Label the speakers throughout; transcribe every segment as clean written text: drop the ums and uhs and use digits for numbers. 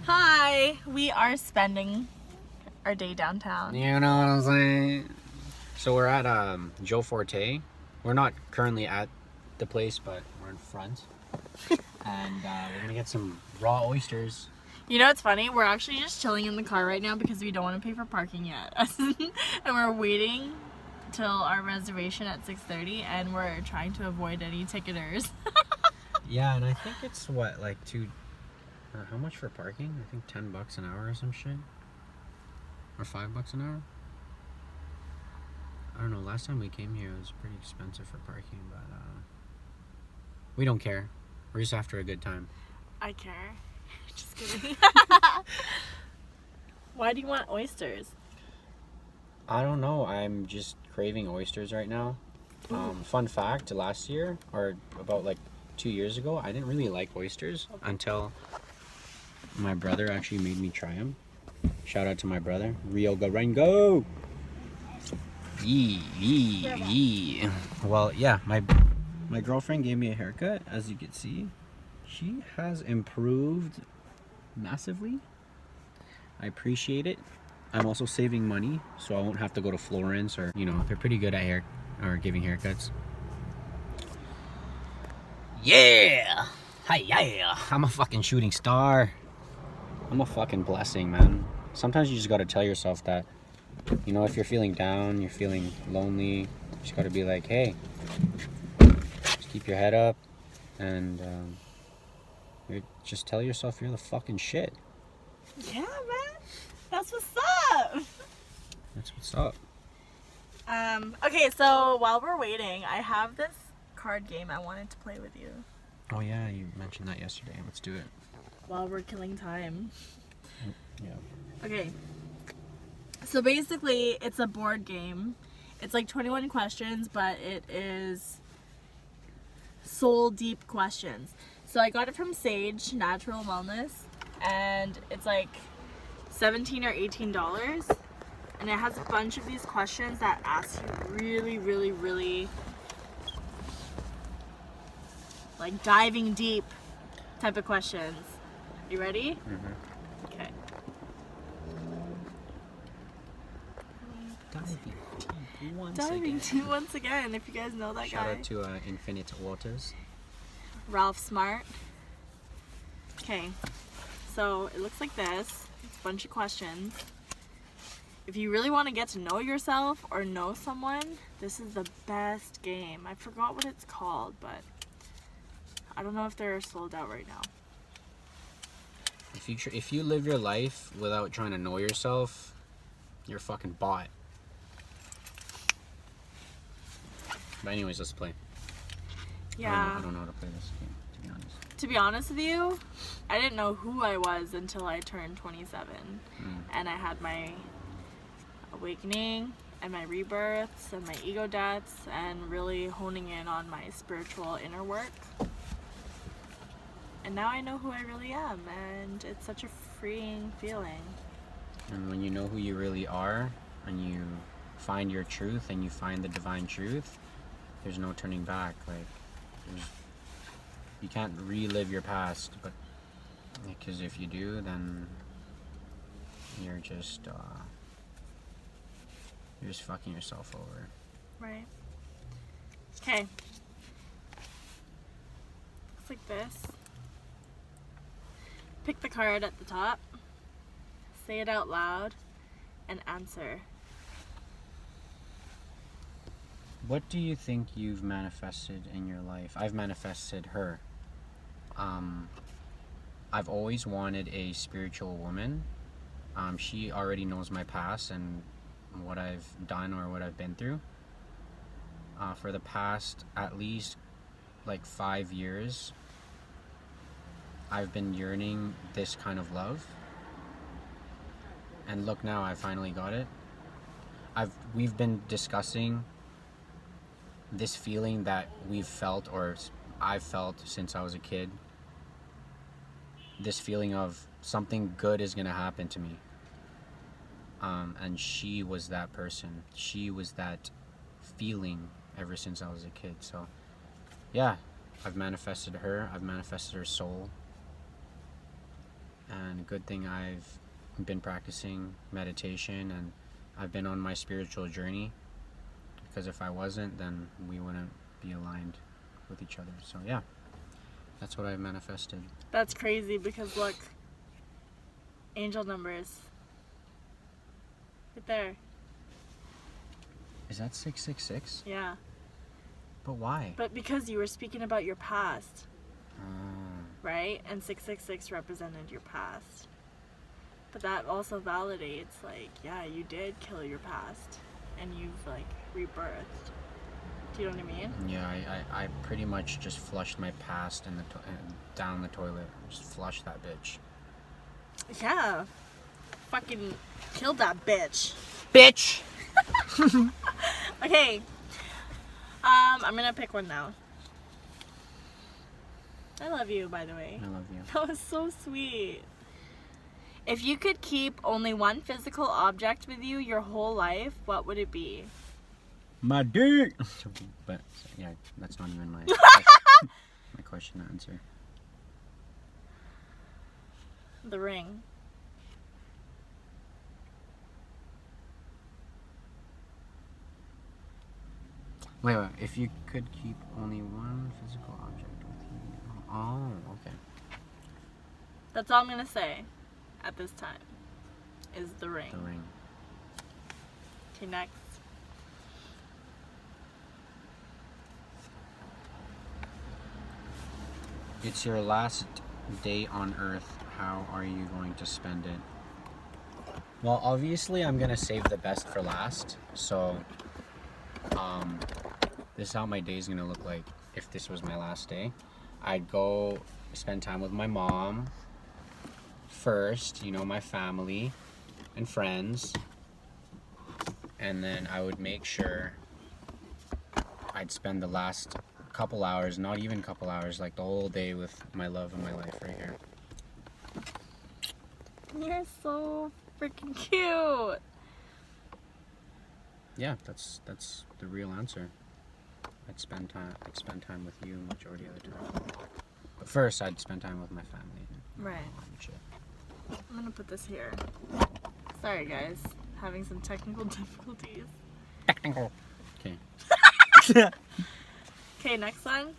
Speaker 1: Hi, we are spending our day downtown.
Speaker 2: You know what I'm saying? So we're at Joe Forte. We're not currently at the place, but we're in front. And we're gonna get some raw oysters.
Speaker 1: You know what's funny? We're actually just chilling in the car right now because we don't want to pay for parking yet. And we're waiting till our reservation at 6:30 and we're trying to avoid any ticketers.
Speaker 2: Yeah, and I think it's what, like how much for parking? I think $10 an hour or some shit. Or $5 an hour? I don't know, last time we came here it was pretty expensive for parking, but we don't care. We're just after a good time.
Speaker 1: I care. Just kidding. Why do you want oysters?
Speaker 2: I don't know, I'm just craving oysters right now. Fun fact, last year, or about like 2 years ago, I didn't really like oysters until my brother actually made me try them. Shout out to my brother, Rio Garango. Yee. Well, yeah, my girlfriend gave me a haircut. As you can see, she has improved massively. I appreciate it. I'm also saving money, so I won't have to go to Florence, or they're pretty good at giving haircuts. Yeah! Hi, yeah! I'm a fucking shooting star. I'm a fucking blessing, man. Sometimes you just gotta tell yourself that, if you're feeling down, you're feeling lonely, you just gotta be like, hey, just keep your head up, and just tell yourself you're the fucking shit.
Speaker 1: Yeah, man. That's what's up.
Speaker 2: That's what's up.
Speaker 1: Okay, so while we're waiting, I have this card game I wanted to play with you.
Speaker 2: Oh yeah, you mentioned that yesterday. Let's do it.
Speaker 1: While we're killing time.
Speaker 2: Yeah.
Speaker 1: Okay. So basically, it's a board game. It's like 21 questions, but it is soul deep questions. So I got it from Sage Natural Wellness, and it's like $17 or $18. And it has a bunch of these questions that ask you really, really, really like diving deep type of questions. You ready?
Speaker 2: Mm-hmm.
Speaker 1: Okay. Diving deep once again, if you guys know that guy.
Speaker 2: Shout out to Infinite Waters.
Speaker 1: Ralph Smart. Okay, so it looks like this. It's a bunch of questions. If you really want to get to know yourself or know someone, this is the best game. I forgot what it's called, but I don't know if they're sold out right now.
Speaker 2: If you live your life without trying to know yourself, you're fucking bought. But anyways, let's play.
Speaker 1: Yeah.
Speaker 2: I don't know how to play this game, to be honest.
Speaker 1: To be honest with you, I didn't know who I was until I turned 27. And I had my awakening and my rebirths and my ego deaths and really honing in on my spiritual inner work. And now I know who I really am, and it's such a freeing feeling.
Speaker 2: And when you know who you really are, and you find your truth, and you find the divine truth, there's no turning back. Like, you can't relive your past, but because if you do, then you're just fucking yourself over.
Speaker 1: Right. Okay. Looks like this. Pick the card at the top, say it out loud, and answer.
Speaker 2: What do you think you've manifested in your life? I've manifested her. I've always wanted a spiritual woman. She already knows my past and what I've done or what I've been through. For the past at least like 5 years, I've been yearning this kind of love. And look now, I finally got it. We've been discussing this feeling that we've felt, or I've felt since I was a kid. This feeling of something good is gonna happen to me. And she was that person. She was that feeling ever since I was a kid. So yeah, I've manifested her. I've manifested her soul. And good thing I've been practicing meditation and I've been on my spiritual journey, because if I wasn't, then we wouldn't be aligned with each other. So yeah, that's what I've manifested.
Speaker 1: That's crazy because look, angel numbers. Right there.
Speaker 2: Is that 666?
Speaker 1: Yeah.
Speaker 2: But why?
Speaker 1: But because you were speaking about your past,
Speaker 2: Oh.
Speaker 1: right? And 666 represented your past. But that also validates, like, yeah, you did kill your past. And you've, like, rebirthed. Do you know what I mean?
Speaker 2: Yeah, I pretty much just flushed my past in the down the toilet. Just flushed that bitch.
Speaker 1: Yeah. Fucking killed that bitch.
Speaker 2: Bitch!
Speaker 1: Okay. I'm gonna pick one now. I love you, by the way.
Speaker 2: I love you.
Speaker 1: That was so sweet. If you could keep only one physical object with you your whole life, what would it be?
Speaker 2: My dick! But, yeah, that's not even my my question to answer.
Speaker 1: The ring.
Speaker 2: Wait, if you could keep only one physical object with you. Oh, okay.
Speaker 1: That's all I'm gonna say at this time. Is the ring.
Speaker 2: The ring.
Speaker 1: Okay, next.
Speaker 2: It's your last day on Earth. How are you going to spend it? Well, obviously, I'm gonna save the best for last. So, this is how my day is gonna look like if this was my last day. I'd go spend time with my mom first, you know, my family and friends, and then I would make sure I'd spend the last couple hours, not even couple hours, like the whole day with my love of my life right here.
Speaker 1: You're so freaking cute.
Speaker 2: Yeah, that's the real answer. I'd spend time with you majority of the time. But first, I'd spend time with my family.
Speaker 1: Right.
Speaker 2: And shit.
Speaker 1: I'm gonna put this here. Sorry, guys. Having some technical difficulties.
Speaker 2: Technical. Okay.
Speaker 1: Okay, next one.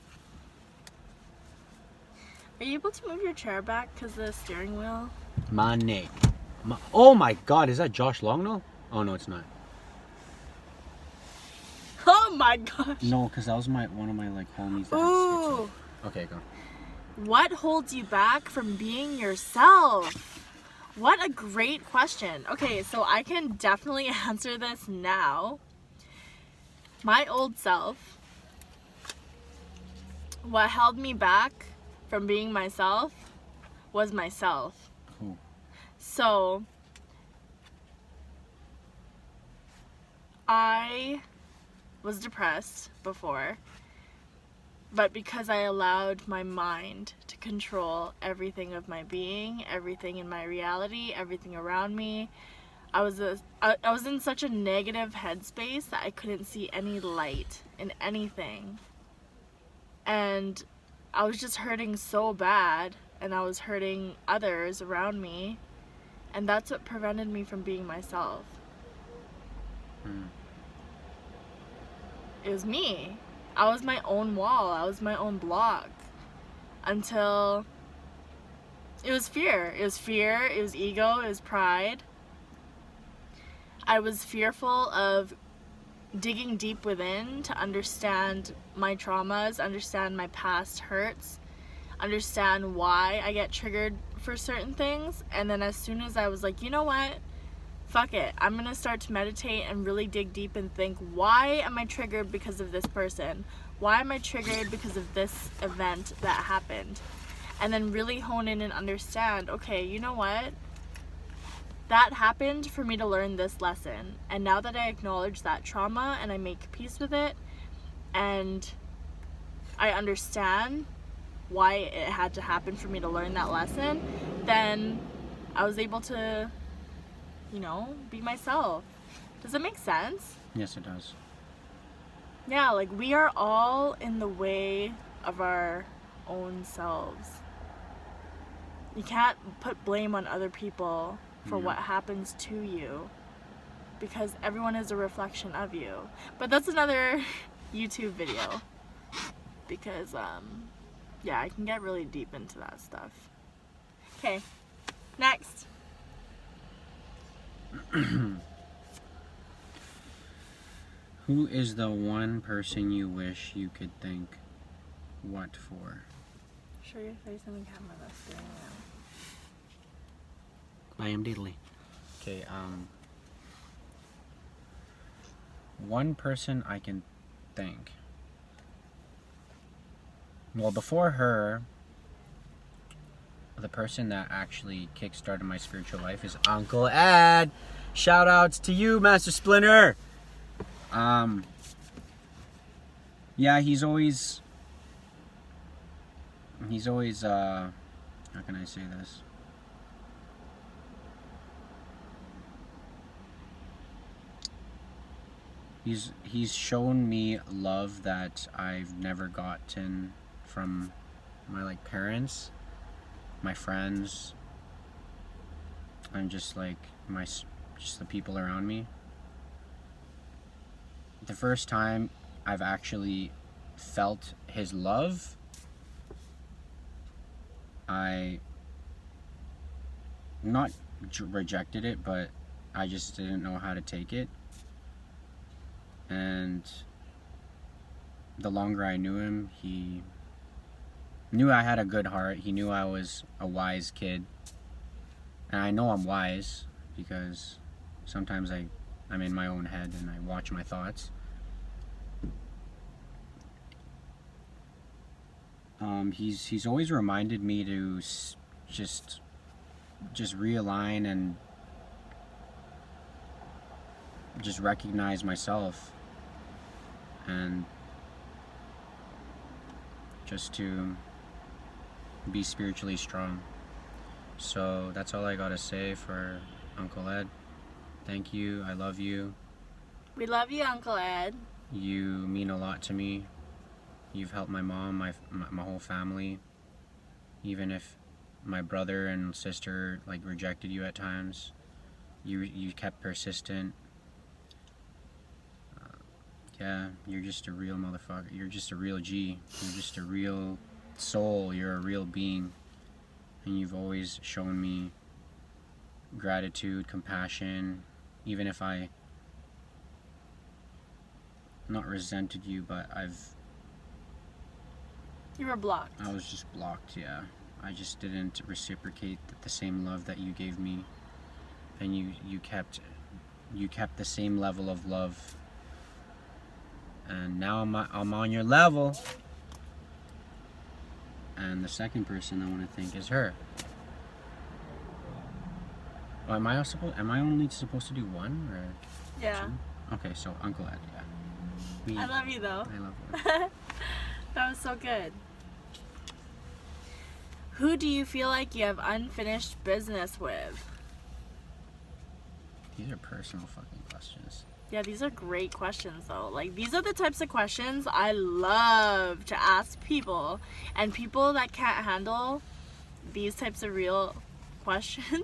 Speaker 1: Are you able to move your chair back because the steering wheel?
Speaker 2: Money. Oh my God, is that Josh Longno? Oh no, it's not.
Speaker 1: Oh my gosh.
Speaker 2: No, because that was one of my like homies. That
Speaker 1: Ooh.
Speaker 2: Okay, go.
Speaker 1: What holds you back from being yourself? What a great question. Okay, so I can definitely answer this now. My old self, what held me back from being myself was myself.
Speaker 2: Cool.
Speaker 1: So, I was depressed before, but because I allowed my mind to control everything of my being, everything in my reality, everything around me, I was in such a negative headspace that I couldn't see any light in anything. And I was just hurting so bad, and I was hurting others around me, and that's what prevented me from being myself. It was me. I was my own wall. I was my own block. Until it was fear. It was fear. It was ego. It was pride. I was fearful of digging deep within to understand my traumas, understand my past hurts, understand why I get triggered for certain things. And then as soon as I was like, you know what? Fuck it. I'm gonna start to meditate and really dig deep and think, why am I triggered because of this person? Why am I triggered because of this event that happened? And then really hone in and understand, okay, you know what? That happened for me to learn this lesson. And now that I acknowledge that trauma and I make peace with it, and I understand why it had to happen for me to learn that lesson, then I was able to, you know, be myself. Does it make sense?
Speaker 2: Yes, it does.
Speaker 1: Yeah, like we are all in the way of our own selves. You can't put blame on other people for
Speaker 2: Yeah.
Speaker 1: what happens to you, because everyone is a reflection of you. But that's another YouTube video, because yeah, I can get really deep into that stuff. Okay, next.
Speaker 2: Who is the one person you wish you could thank? What for?
Speaker 1: Show your face in the camera. That's staring at.
Speaker 2: I am Diddley. Okay, one person I can thank. Well, before her, the person that actually kickstarted my spiritual life is Uncle Ed. Shout outs to you, Master Splinter. Yeah, he's always how can I say this? He's shown me love that I've never gotten from my parents, my friends, and just the people around me. The first time I've actually felt his love, I not rejected it, but I just didn't know how to take it. And the longer I knew him, he knew I had a good heart. He knew I was a wise kid. And I know I'm wise because sometimes I'm in my own head and I watch my thoughts. He's always reminded me to just realign and just recognize myself and just to be spiritually strong. So that's all I gotta say for Uncle Ed. Thank you. I love you.
Speaker 1: We love you, Uncle Ed.
Speaker 2: You mean a lot to me. You've helped my mom, my whole family. Even if my brother and sister rejected you at times, you kept persistent. Yeah, you're just a real motherfucker. You're just a real G. You're just a real soul. You're a real being. And you've always shown me gratitude, compassion, even if I not resented you, but
Speaker 1: You were blocked.
Speaker 2: I was just blocked, yeah. I just didn't reciprocate the same love that you gave me, and you kept the same level of love. And now I'm on your level. And the second person I want to thank is her. Oh, am I only supposed to do one or
Speaker 1: Yeah.
Speaker 2: two? Okay, so Uncle Ed, yeah.
Speaker 1: I love you though.
Speaker 2: I love you.
Speaker 1: That was so good. Who do you feel like you have unfinished business with?
Speaker 2: These are personal fucking questions.
Speaker 1: Yeah, these are great questions though. These are the types of questions I love to ask people, and people that can't handle these types of real questions.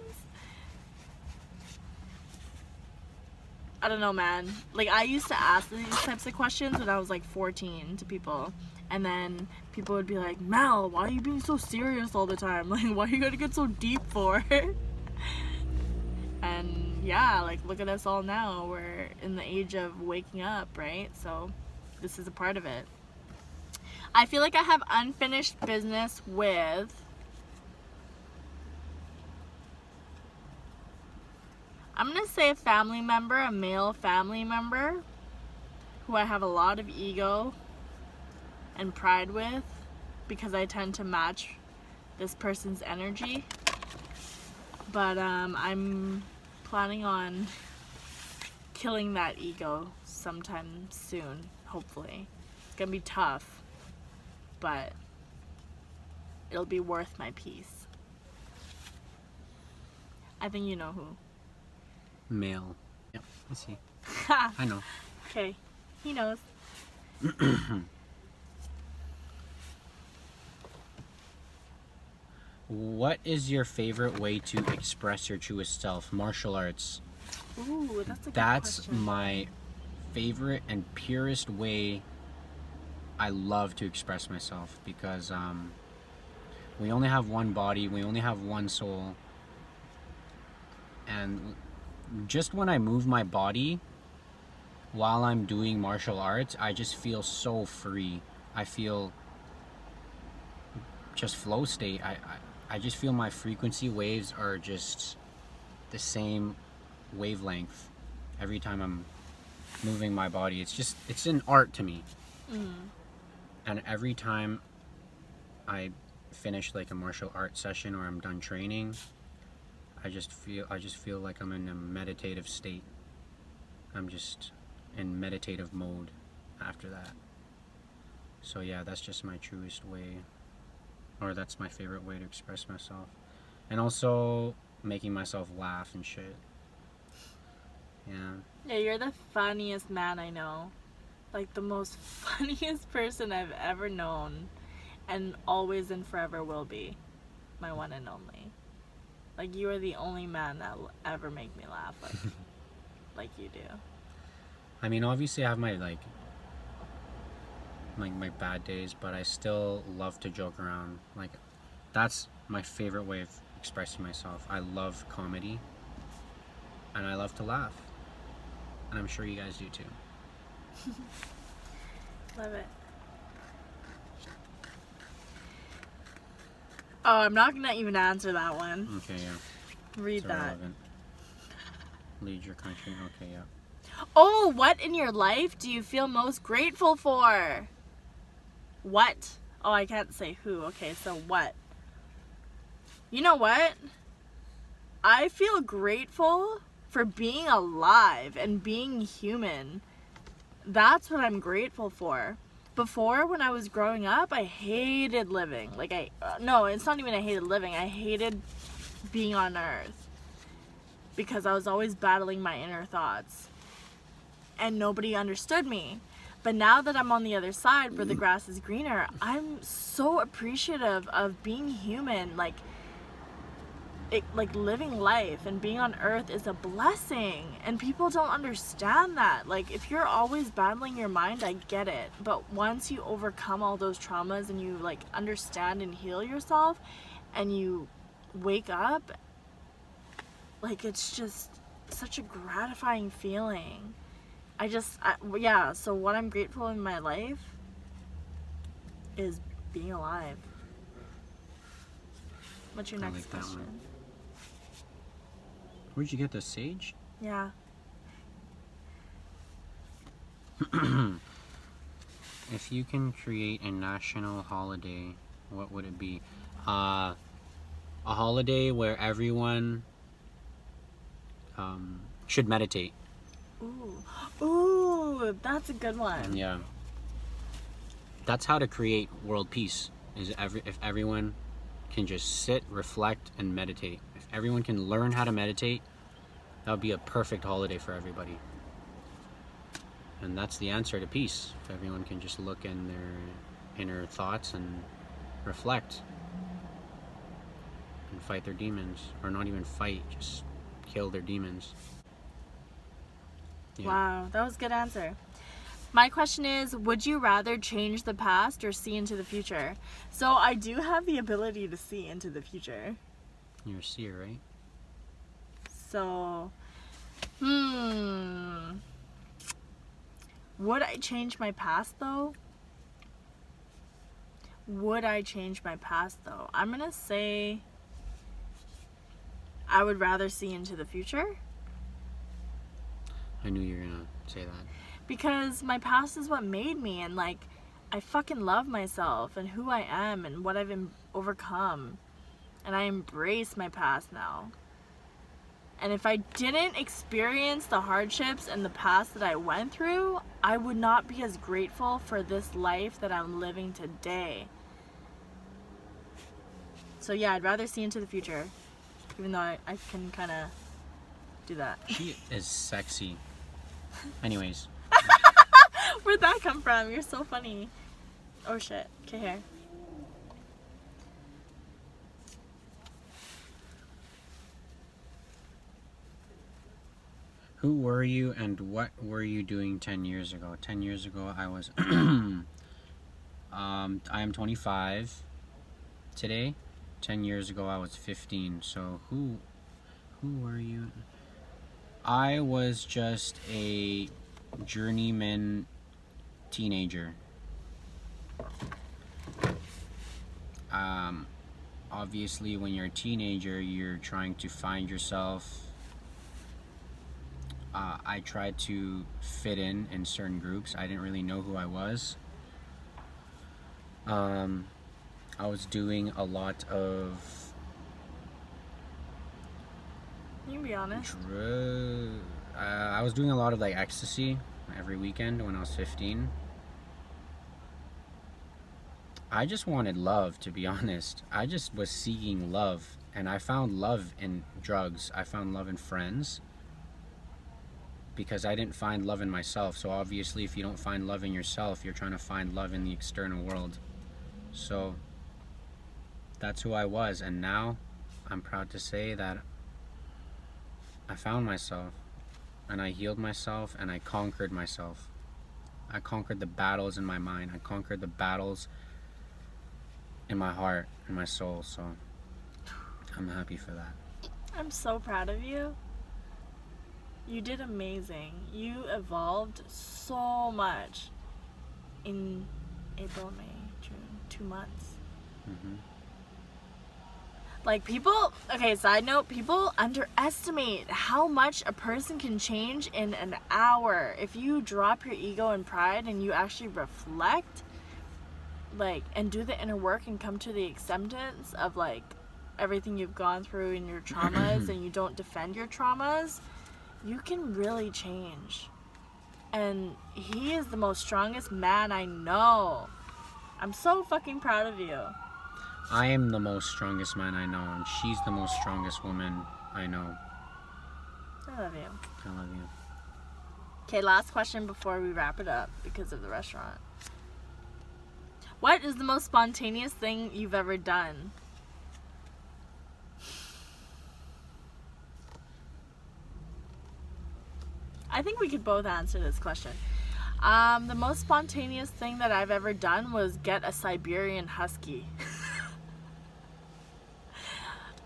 Speaker 1: I don't know, man. I used to ask these types of questions when I was 14 to people, and then people would be like, Mel, why are you being so serious all the time? Why are you gonna get so deep for? And yeah, look at us all now. We're in the age of waking up, right? So this is a part of it. I feel like I have unfinished business with I'm gonna say a family member, a male family member who I have a lot of ego and pride with, because I tend to match this person's energy. But I'm planning on killing that ego sometime soon, hopefully. It's gonna be tough, but it'll be worth my peace. I think you know who.
Speaker 2: Male. Yep, I see.
Speaker 1: Ha!
Speaker 2: I know.
Speaker 1: Okay, he knows.
Speaker 2: What is your favorite way to express your truest self? Martial arts.
Speaker 1: Ooh, that's a good
Speaker 2: That's
Speaker 1: question.
Speaker 2: my favorite and purest way I love to express myself, because we only have one body, we only have one soul, and just when I move my body while I'm doing martial arts, I just feel so free. I feel just flow state. I just feel my frequency waves are just the same wavelength every time I'm moving my body. It's an art to me. And every time I finish like a martial arts session or I'm done training, I just feel like I'm in a meditative state. I'm just in meditative mode after that. So yeah, that's just my truest way, or that's my favorite way to express myself. And also making myself laugh and shit. Yeah.
Speaker 1: Yeah, you're the funniest man I know. Like the most funniest person I've ever known, and always and forever will be my one and only. Like you are the only man that will ever make me laugh like you do.
Speaker 2: I mean, obviously I have my my bad days, but I still love to joke around. Like that's my favorite way of expressing myself. I love comedy and I love to laugh. And I'm sure you guys do too.
Speaker 1: Love it. Oh, I'm not gonna even answer that one.
Speaker 2: Okay, yeah.
Speaker 1: Read
Speaker 2: It's
Speaker 1: that.
Speaker 2: irrelevant. Lead your country. Okay, yeah.
Speaker 1: Oh, what in your life do you feel most grateful for? What? Oh, I can't say who. Okay, so what? You know what? I feel grateful for being alive and being human. That's what I'm grateful for. Before, when I was growing up, I hated living. Like, no, it's not even I hated living. I hated being on Earth. Because I was always battling my inner thoughts. And nobody understood me. But now that I'm on the other side where the grass is greener, I'm so appreciative of being human. Like living life and being on Earth is a blessing, and people don't understand that. Like, if you're always battling your mind, I get it, but once you overcome all those traumas and you like understand and heal yourself and you wake up, like, it's just such a gratifying feeling. Yeah, so what I'm grateful in my life is being alive. What's your
Speaker 2: I
Speaker 1: next
Speaker 2: like that
Speaker 1: question?
Speaker 2: one. Where'd you get the sage?
Speaker 1: Yeah.
Speaker 2: If you can create a national holiday, what would it be? A holiday where everyone should meditate.
Speaker 1: Ooh, that's a good one.
Speaker 2: Yeah. That's how to create world peace. If everyone can just sit, reflect, and meditate. If everyone can learn how to meditate, that would be a perfect holiday for everybody. And that's the answer to peace. If everyone can just look in their inner thoughts and reflect and fight their demons. Or not even fight, just kill their demons. Yeah.
Speaker 1: Wow, that was a good answer. My question is, would you rather change the past or see into the future? So I do have the ability to see into the future.
Speaker 2: You're a seer, right?
Speaker 1: So, would I change my past though? I'm gonna say I would rather see into the future.
Speaker 2: I knew you were gonna say that.
Speaker 1: Because my past is what made me, and like, I fucking love myself and who I am and what I've overcome. And I embrace my past now. And if I didn't experience the hardships and the past that I went through, I would not be as grateful for this life that I'm living today. So yeah, I'd rather see into the future. Even though I can kind of do that.
Speaker 2: She is sexy. Anyways.
Speaker 1: Where'd that come from? You're so funny. Oh shit. Okay, here.
Speaker 2: Who were you and what were you doing 10 years ago? 10 years ago, I was, I am 25 today. 10 years ago, I was 15. So who were you? I was just a journeyman teenager. Obviously, when you're a teenager, you're trying to find yourself. I tried to fit in certain groups. I didn't really know who I was. I was doing a lot of
Speaker 1: You can be honest.
Speaker 2: I was doing a lot of like ecstasy every weekend when I was 15. I just wanted love, to be honest. I just was seeking love, and I found love in drugs. I found love in friends, because I didn't find love in myself. So obviously, if you don't find love in yourself, you're trying to find love in the external world. So that's who I was, and now I'm proud to say that I found myself, and I healed myself, and I conquered myself. I conquered the battles in my mind. I conquered the battles in my heart and my soul. So I'm happy for that.
Speaker 1: I'm so proud of you. You did amazing. You evolved so much in April, May, June, 2 months.
Speaker 2: Mm-hmm.
Speaker 1: Like people, okay, side note, people underestimate how much a person can change in an hour. If you drop your ego and pride and you actually reflect, like, and do the inner work and come to the acceptance of like everything you've gone through and your traumas and you don't defend your traumas, you can really change. And he is the most strongest man I know. I'm so fucking proud of you.
Speaker 2: I am the most strongest man I know, and she's the most strongest woman I know.
Speaker 1: I love you.
Speaker 2: I love you.
Speaker 1: Okay, last question before we wrap it up because of the restaurant. What is the most spontaneous thing you've ever done? I think we could both answer this question. The most spontaneous thing that I've ever done was get a Siberian Husky.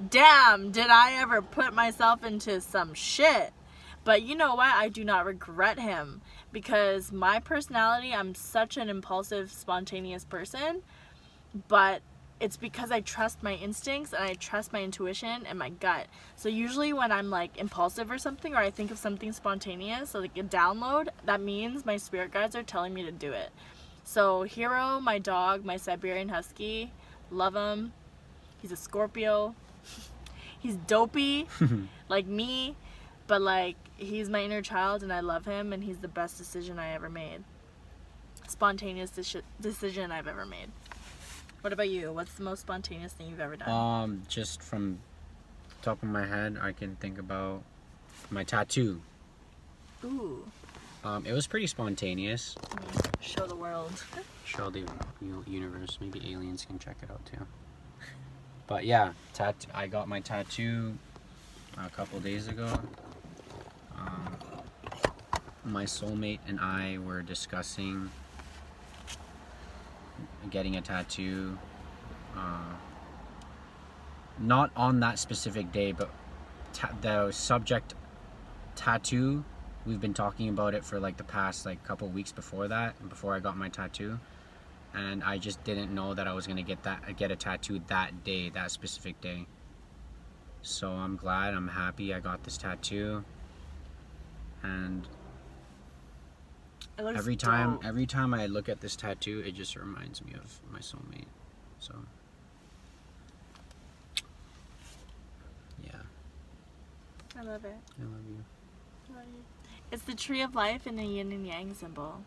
Speaker 1: Damn, did I ever put myself into some shit. But you know what? I do not regret him, because my personality, I'm such an impulsive, spontaneous person, but it's because I trust my instincts and I trust my intuition and my gut. So usually when I'm like impulsive or something, or I think of something spontaneous, so like a download, that means my spirit guides are telling me to do it. So Hero, my dog, my Siberian Husky, love him. He's a Scorpio. He's dopey, like me, but like he's my inner child and I love him, and he's the best decision I ever made. Spontaneous decision I've ever made. What about you? What's the most spontaneous thing you've ever done?
Speaker 2: Just from the top of my head, I can think about my tattoo.
Speaker 1: Ooh.
Speaker 2: It was pretty spontaneous.
Speaker 1: Show the world.
Speaker 2: Show the universe. Maybe aliens can check it out too. But yeah, I got my tattoo a couple days ago. My soulmate and I were discussing getting a tattoo. Not on that specific day, but the subject tattoo, we've been talking about it for like the past like couple weeks before that, before I got my tattoo. And I just didn't know that I was gonna get a tattoo that day, that specific day. So I'm glad, I'm happy I got this tattoo. And every time I look at this tattoo, it just reminds me of my soulmate. So yeah.
Speaker 1: I love it.
Speaker 2: I love you.
Speaker 1: I love you. It's the tree of life and the yin and yang symbol.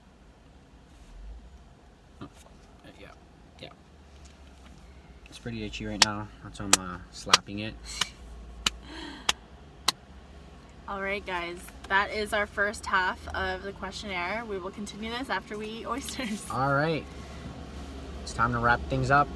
Speaker 2: Yeah. It's pretty itchy right now. That's why I'm slapping it.
Speaker 1: Alright guys, that is our first half of the questionnaire. We will continue this after we eat oysters.
Speaker 2: Alright. It's time to wrap things up.